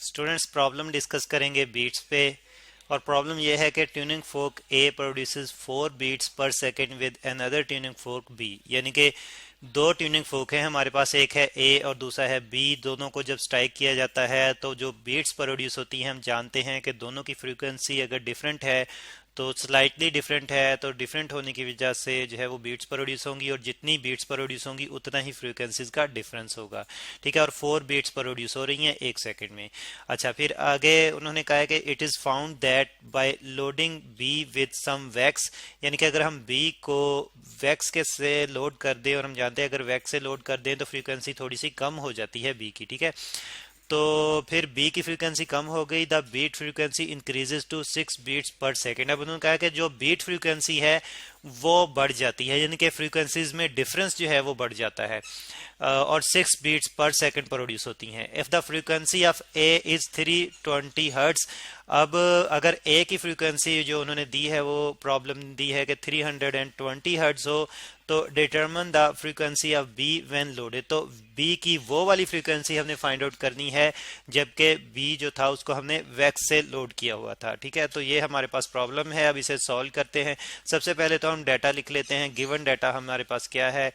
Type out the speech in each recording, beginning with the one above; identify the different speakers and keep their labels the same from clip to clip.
Speaker 1: Students problem discuss करेंगे beats पे। और प्रॉब्लम यह है कि tuning fork A produces 4 beats per second with another tuning fork B, यानी कि दो ट्यूनिंग फोक है हमारे पास, एक है ए और दूसरा है बी। दोनों को जब स्ट्राइक किया जाता है तो जो बीट्स प्रोड्यूस होती हैं, हम जानते हैं कि दोनों की फ्रीक्वेंसी अगर डिफरेंट है तो स्लाइटली डिफरेंट है, तो डिफरेंट होने की वजह से जो है वो बीट्स प्रोड्यूस होंगी, और जितनी बीट्स प्रोड्यूस होंगी उतना ही फ्रीक्वेंसीज का डिफरेंस होगा। ठीक है, और 4 बीट्स प्रोड्यूस हो रही हैं एक सेकंड में। अच्छा, फिर आगे उन्होंने कहा है कि it is found that by loading B with some wax, यानी कि अगर हम बी को वैक्स के से लोड कर दें, और हम जानते हैं अगर वैक्स से लोड कर दें तो फ्रीक्वेंसी थोड़ी सी कम हो जाती है बी की। ठीक है, तो फिर बी की फ्रीक्वेंसी कम हो गई, the beat frequency increases to 6 beats per second. अब उन्होंने कहा कि जो बीट फ्रीक्वेंसी है वो बढ़ जाती है, यानी कि फ्रीक्वेंसीज में डिफरेंस जो है वो बढ़ जाता है, और 6 बीट्स पर सेकेंड प्रोड्यूस होती हैं। If the frequency of A is 320 hertz, अब अगर ए की फ्रीक्वेंसी जो उन्होंने दी है वो प्रॉब्लम दी है कि 320 हर्ट्ज हो, तो determine the frequency of B when loaded, तो बी की वो वाली फ्रीक्वेंसी हमने फाइंड आउट करनी है जबकि बी जो था उसको हमने वैक्स से लोड किया हुआ था। ठीक है, तो ये हमारे पास प्रॉब्लम है। अब इसे सॉल्व करते हैं। सबसे पहले तो हम डाटा लिख लेते हैं। गिवन डाटा हमारे पास क्या है,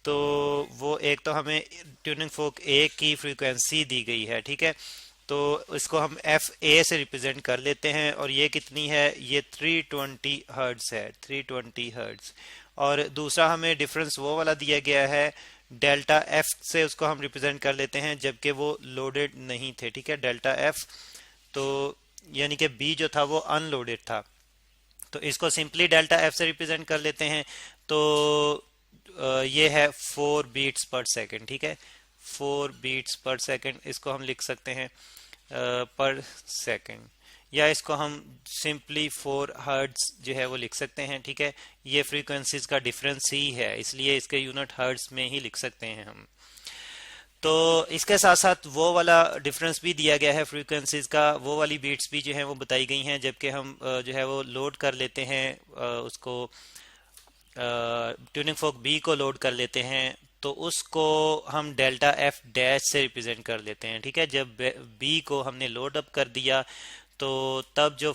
Speaker 1: तो वो एक तो हमें ट्यूनिंग फोक ए की फ्रीक्वेंसी दी गई है। ठीक है, तो इसको हम एफ ए से रिप्रेजेंट कर लेते हैं, और ये कितनी है, ये 320 हर्ट्ज है, 320 हर्ट्ज। और दूसरा हमें डिफरेंस वो वाला दिया गया है डेल्टा एफ से, उसको हम रिप्रेजेंट कर लेते हैं जबकि वो लोडेड नहीं थे। ठीक है, डेल्टा एफ, तो यानी कि बी जो था वो अनलोडेड था, तो इसको सिंपली डेल्टा एफ से रिप्रेजेंट कर लेते हैं। तो ये है 4 बीट्स पर सेकंड। ठीक है, 4 बीट्स पर सेकंड, इसको हम लिख सकते हैं पर सेकंड, या इसको हम सिंपली 4 हर्ट्ज जो है वो लिख सकते हैं। ठीक है, ये फ्रीक्वेंसीज का डिफरेंस ही है, इसलिए इसके यूनिट हर्ट्ज में ही लिख सकते हैं हम। तो इसके साथ साथ वो वाला डिफरेंस भी दिया गया है फ्रीक्वेंसीज का, वो वाली बीट्स भी जो है वो बताई गई हैं, जबकि हम जो है वो लोड कर लेते हैं उसको ट्यूनिंग फोक बी को लोड कर लेते हैं, तो उसको हम डेल्टा एफ डैश से रिप्रेजेंट कर लेते हैं। ठीक है, जब बी को हमने लोड अप कर दिया तो तब जो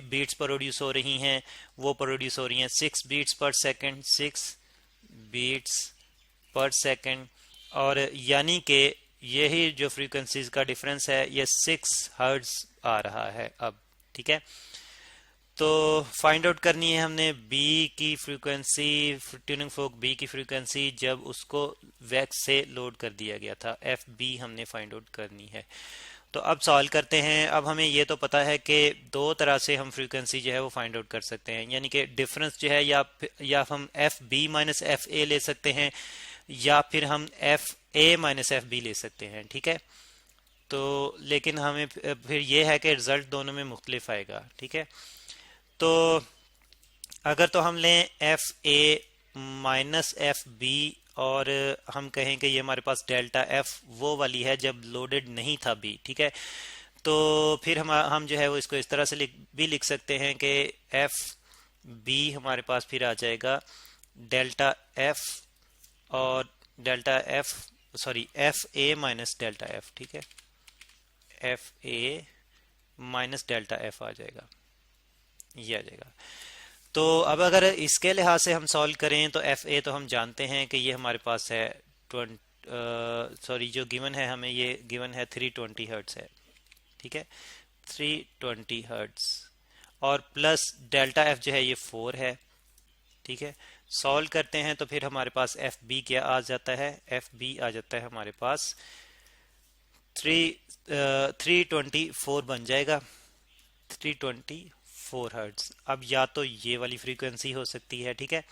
Speaker 1: बीट्स प्रोड्यूस हो रही हैं वो प्रोड्यूस हो रही हैं 6 beats per second, 6 beats per second, और यानी कि यही जो फ्रीक्वेंसीज का डिफरेंस है ये 6 हर्ट्ज आ रहा है अब। ठीक है, तो फाइंड आउट करनी है हमने बी की फ्रीक्वेंसी, ट्यूनिंग फोक बी की फ्रीक्वेंसी जब उसको वैक्स से लोड कर दिया गया था, एफ बी हमने फाइंड आउट करनी है। तो अब सॉल्व करते हैं। अब हमें ये तो पता है कि दो तरह से हम फ्रीक्वेंसी जो है वो फाइंड आउट कर सकते हैं, यानी कि डिफरेंस जो है या हम F B minus F A ले सकते हैं, या फिर हम F A minus F B ले सकते हैं। ठीक है, तो लेकिन हमें फिर ये है कि रिजल्ट दोनों में मुख्तलिफ आएगा। ठीक है, तो अगर तो हम लें F A minus F B, और हम कहें कि ये हमारे पास डेल्टा एफ वो वाली है जब लोडेड नहीं था बी। ठीक है, तो फिर हम जो है वो इसको इस तरह से भी लिख सकते हैं कि एफ बी हमारे पास फिर आ जाएगा डेल्टा एफ, और delta F sorry F A minus delta F. ठीक है, F A minus delta F आ जाएगा, ये आ जाएगा। तो अब अगर इसके लिहाज से हम सॉल्व करें तो एफ ए तो हम जानते हैं कि ये हमारे पास है जो गिवन है हमें, ये गिवन है 320 हर्ट्स है। ठीक है, 320 हर्ट्स, और प्लस डेल्टा एफ जो है ये 4 है। ठीक है, सॉल्व करते हैं तो फिर हमारे पास एफ बी क्या आ जाता है, एफ बी आ जाता है हमारे पास 324 बन जाएगा, 324 हर्ट्ज। अब या तो ये वाली फ्रीक्वेंसी हो सकती है, ठीक है,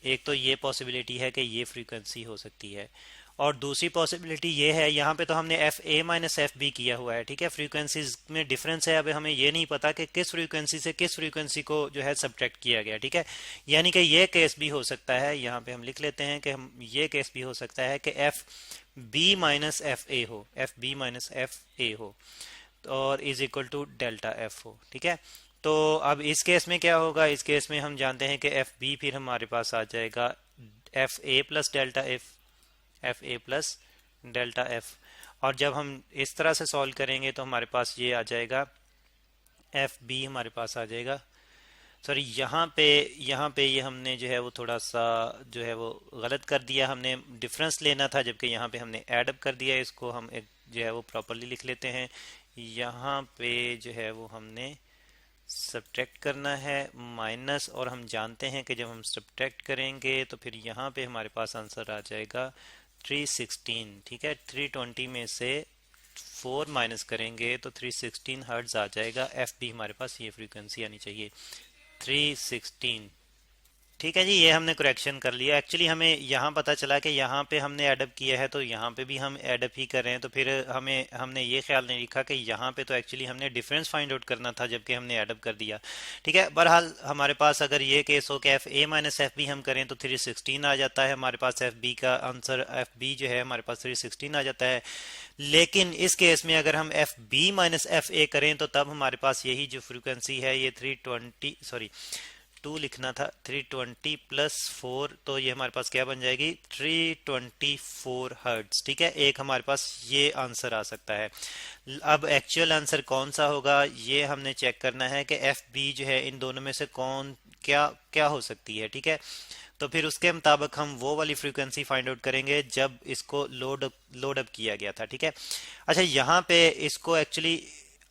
Speaker 1: एक तो ये पॉसिबिलिटी है कि ये फ्रीक्वेंसी हो सकती है, और दूसरी पॉसिबिलिटी ये है, यहाँ पे तो हमने F A minus F B किया हुआ है। ठीक है, फ्रीक्वेंसीज में डिफरेंस है, अब हमें ये नहीं पता कि किस फ्रीक्वेंसी से किस फ्रीक्वेंसी को जो है सब्ट्रैक्ट किया गया। ठीक है, यानी कि ये केस भी हो सकता है, यहाँ पे हम लिख लेते हैं कि हम ये केस भी हो सकता है कि F B minus F A हो, F B minus F A हो, और is equal to delta F हो। ठीक है, तो अब इस केस में क्या होगा, इस केस में हम जानते हैं कि एफ बी फिर हमारे पास आ जाएगा F A plus delta F, F A plus delta F, और जब हम इस तरह से सॉल्व करेंगे तो हमारे पास ये आ जाएगा, एफ बी हमारे पास आ जाएगा। सॉरी, यहाँ पे ये हमने जो है वो थोड़ा सा जो है वो गलत कर दिया, हमने डिफरेंस लेना था जबकि यहाँ पे हमने ऐड अप कर दिया। इसको हम एक जो है वो प्रॉपरली लिख लेते हैं। यहाँ पे जो है वो हमने सब्ट्रैक्ट करना है माइनस, और हम जानते हैं कि जब हम सब्ट्रैक्ट करेंगे तो फिर यहाँ पे हमारे पास आंसर आ जाएगा 316। ठीक है, 320 में से 4 माइनस करेंगे तो 316 हर्ट्ज आ जाएगा। एफ बी हमारे पास ये फ्रीक्वेंसी आनी चाहिए 316। ठीक है जी, ये हमने करेक्शन कर लिया। एक्चुअली हमें यहाँ पता चला कि यहाँ पे हमने एडअप किया है तो यहाँ पे भी हम एडअप ही कर रहे हैं, तो फिर हमने ये ख्याल नहीं रखा कि यहाँ पे तो एक्चुअली हमने डिफरेंस फाइंड आउट करना था जबकि हमने एडअप कर दिया। ठीक है, बहरहाल हमारे पास अगर ये केस हो कि F A minus F B हम करें तो 316 आ जाता है हमारे पास। एफ बी का आंसर एफ बी जो है हमारे पास 316 आ जाता है। लेकिन इस केस में अगर हम F B minus F A करें तो तब हमारे पास यही जो फ्रिक्वेंसी है ये 2 लिखना था, 320 प्लस 4, तो ये हमारे पास क्या बन जाएगी 324 हर्ट्ज। ठीक है, एक हमारे पास ये आंसर आ सकता है। अब एक्चुअल आंसर कौन सा होगा ये हमने चेक करना है कि एफ बी जो है इन दोनों में से कौन क्या क्या हो सकती है। ठीक है, तो फिर उसके मुताबिक हम वो वाली फ्रीक्वेंसी फाइंड आउट करेंगे जब इसको लोड अप किया गया था। ठीक है, अच्छा यहाँ पे इसको एक्चुअली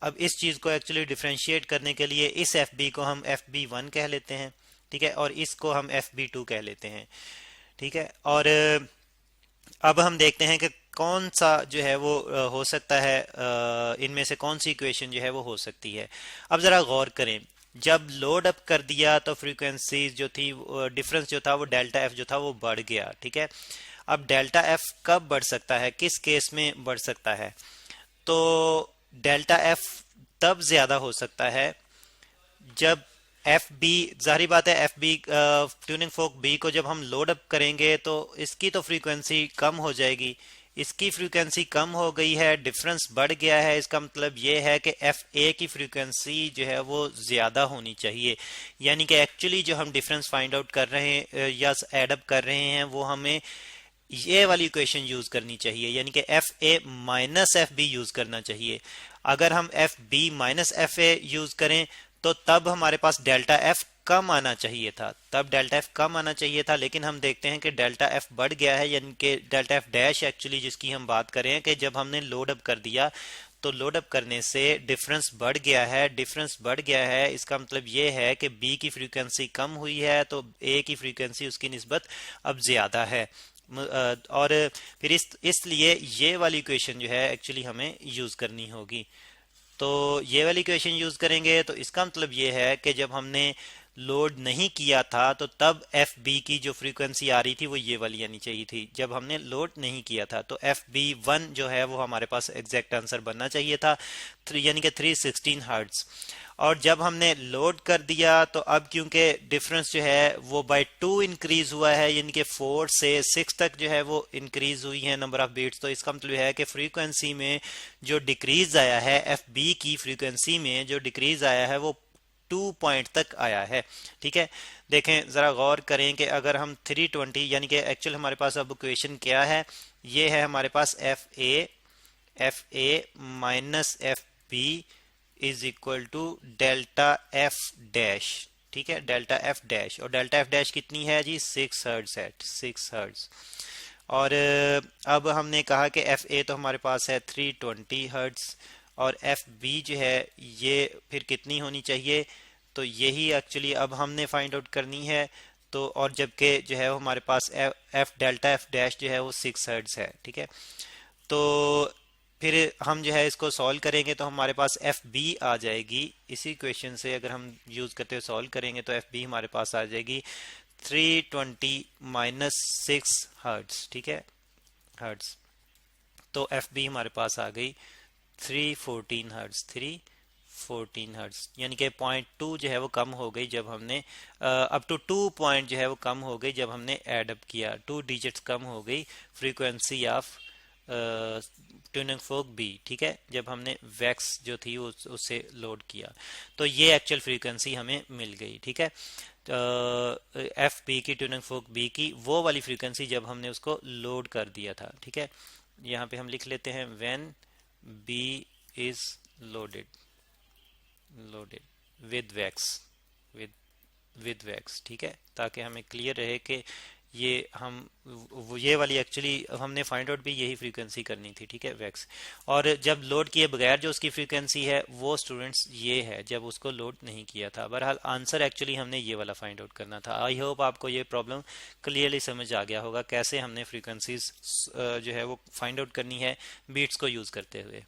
Speaker 1: अब इस चीज को एक्चुअली डिफरेंशिएट करने के लिए इस एफ बी को हम एफ बी वन कह लेते हैं। ठीक है, और इसको हम एफ बी टू कह लेते हैं। ठीक है, और अब हम देखते हैं कि कौन सा जो है वो हो सकता है, इनमें से कौन सी इक्वेशन जो है वो हो सकती है। अब जरा गौर करें, जब लोड अप कर दिया तो फ्रीक्वेंसी जो थी, डिफरेंस जो था वो डेल्टा एफ जो था वो बढ़ गया। ठीक है, अब डेल्टा एफ कब बढ़ सकता है, किस केस में बढ़ सकता है? तो डेल्टा एफ तब ज्यादा हो सकता है जब एफ बी, जाहिर बात है F B tuning fork B को जब हम लोड अप करेंगे तो इसकी तो फ्रीक्वेंसी कम हो जाएगी। इसकी फ्रीक्वेंसी कम हो गई है, डिफरेंस बढ़ गया है, इसका मतलब ये है कि एफ ए की फ्रीक्वेंसी जो है वो ज्यादा होनी चाहिए। यानी कि एक्चुअली जो हम डिफरेंस फाइंड आउट कर रहे हैं या एड अप कर रहे हैं वो हमें ये वाली इक्वेशन यूज करनी चाहिए, यानी कि F A minus F B use करना चाहिए। अगर हम F B minus F A use करें तो तब हमारे पास डेल्टा एफ कम आना चाहिए था, तब डेल्टा एफ कम आना चाहिए था। लेकिन हम देखते हैं कि डेल्टा एफ बढ़ गया है, यानी कि डेल्टा एफ डैश एक्चुअली जिसकी हम बात करें कि जब हमने लोड अप कर दिया तो लोड अप करने से डिफरेंस बढ़ गया है। डिफरेंस बढ़ गया है इसका मतलब ये है कि बी की फ्रीक्वेंसी कम हुई है तो ए की फ्रीक्वेंसी उसकी निस्बत अब ज्यादा है। और फिर इसलिए ये वाली इक्वेशन जो है एक्चुअली हमें यूज करनी होगी। तो ये वाली इक्वेशन यूज करेंगे तो इसका मतलब ये है कि जब हमने लोड नहीं किया था तो तब एफ बी की जो फ्रीक्वेंसी आ रही थी वो ये वाली आनी चाहिए थी, जब हमने लोड नहीं किया था। तो एफ बी वन जो है वो हमारे पास एग्जैक्ट आंसर बनना चाहिए था, यानी कि 316 हर्ट्ज। और जब हमने लोड कर दिया तो अब क्योंकि डिफरेंस जो है वो बाय 2 इंक्रीज हुआ है, यानी कि 4 से 6 तक जो है वो इंक्रीज हुई है नंबर ऑफ बीट्स, तो इसका मतलब है कि फ्रीक्वेंसी में जो डिक्रीज आया है, एफ बी की फ्रीक्वेंसी में जो डिक्रीज आया है वो 2 पॉइंट तक आया है। ठीक है, देखें जरा गौर करें कि अगर हम 320, यानी कि एक्चुअल हमारे पास अब इक्वेशन क्या है, ये है हमारे पास F A minus F B is equal to delta F dash. ठीक है, डेल्टा एफ डैश, और डेल्टा एफ डैश कितनी है जी 6 हर्ट्ज है, 6 हर्ट्ज। और अब हमने कहा कि एफ ए तो हमारे पास है 320 हर्ट्ज, और एफ बी जो है ये फिर कितनी होनी चाहिए, तो यही एक्चुअली अब हमने फाइंड आउट करनी है। तो और जबकि जो है वो हमारे पास एफ डेल्टा एफ डैश जो है वो 6 हर्ट्ज है। ठीक है, तो फिर हम जो है इसको सॉल्व करेंगे तो हमारे पास एफ बी आ जाएगी, इसी क्वेश्चन से अगर हम यूज करते हुए सॉल्व करेंगे तो एफ बी हमारे पास आ जाएगी 320 माइनस 6 हर्ट्ज। ठीक है, हर्ट्ज, तो एफ बी हमारे पास आ गई 314 हर्ट्ज, 314 हर्ट्ज, यानी कि 0.2 जो है वो कम हो गई जब हमने अप टू 2 पॉइंट जो है वो कम हो गई जब हमने एड अप किया, 2 डिजिट्स कम हो गई frequency of tuning fork B. ठीक है, जब हमने वैक्स जो थी उससे लोड किया तो ये एक्चुअल फ्रीक्वेंसी हमें मिल गई। ठीक है, एफ बी की ट्यूनिंग फोक बी की वो वाली फ्रीक्वेंसी जब हमने उसको लोड कर दिया था। ठीक है, यहाँ पे हम लिख लेते हैं when B is loaded loaded with wax with with wax, ठीक है, ताकि हमें क्लियर रहे कि ये हम ये वाली एक्चुअली हमने फाइंड आउट भी यही फ्रीक्वेंसी करनी थी, ठीक है, वैक्स। और जब लोड किए बगैर जो उसकी फ्रीक्वेंसी है वो स्टूडेंट्स ये है जब उसको लोड नहीं किया था। बहरहाल आंसर एक्चुअली हमने ये वाला फाइंड आउट करना था। आई होप आपको ये प्रॉब्लम क्लियरली समझ आ गया होगा कैसे हमने फ्रीक्वेंसीज जो है वो फाइंड आउट करनी है बीट्स को यूज करते हुए।